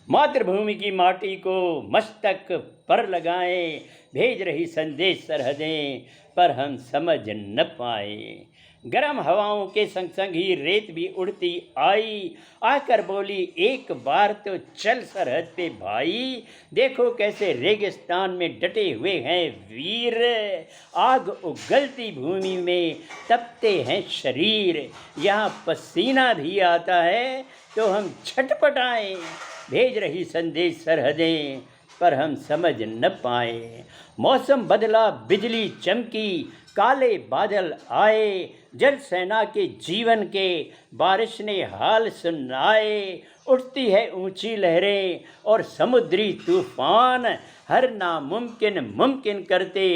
मातृभूमि की माटी को मस्तक पर लगाएं, भेज रही संदेश सरहदें, पर हम समझ न पाए। गर्म हवाओं के संग संग ही रेत भी उड़ती आई, आकर बोली एक बार तो चल सरहद पे भाई। देखो कैसे रेगिस्तान में डटे हुए हैं वीर, आग उगलती भूमि में तपते हैं शरीर। यहाँ पसीना भी आता है तो हम छटपटाएं, भेज रही संदेश सरहदें, पर हम समझ न पाए। मौसम बदला, बिजली चमकी, काले बादल आए, जल सेना के जीवन के बारिश ने हाल सुनाए। उठती है ऊंची लहरें और समुद्री तूफान, हर नामुमकिन मुमकिन करते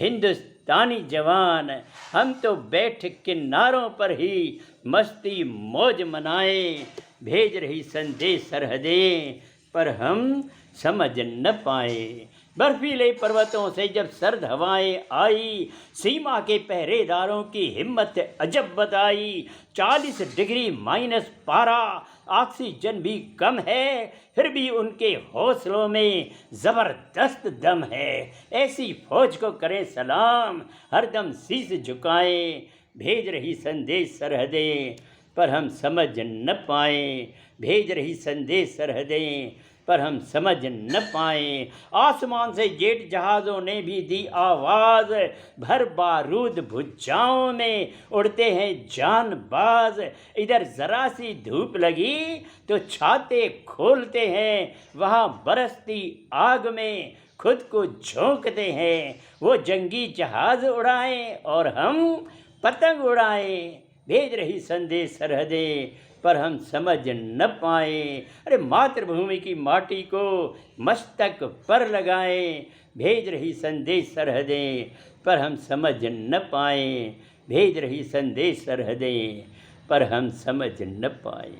हिंदुस्तानी जवान। हम तो बैठ किनारों पर ही मस्ती मौज मनाए, भेज रही संदेश सरहदें, पर हम समझ न पाए। बर्फीले पर्वतों से जब सर्द हवाएं आई, सीमा के पहरेदारों की हिम्मत अजब बताई। 40 डिग्री माइनस पारा, ऑक्सीजन भी कम है, फिर भी उनके हौसलों में ज़बरदस्त दम है। ऐसी फौज को करें सलाम, हरदम शीश झुकाएं, भेज रही संदेश सरहदें, पर हम समझ न पाए। भेज रही संदेश सरहदें, पर हम समझ न पाए। आसमान से जेट जहाज़ों ने भी दी आवाज़, भर बारूद भुजाओं में उड़ते हैं जानबाज। इधर ज़रा सी धूप लगी तो छाते खोलते हैं, वहाँ बरसती आग में खुद को झोंकते हैं। वो जंगी जहाज़ उड़ाएं और हम पतंग उड़ाएं, भेज रही संदेश सरहदें, पर हम समझ न पाए। अरे मातृभूमि की माटी को मस्तक पर लगाएं, भेज रही संदेश सरहदें, पर हम समझ न पाए। भेज रही संदेश सरहदें, पर हम समझ न पाए।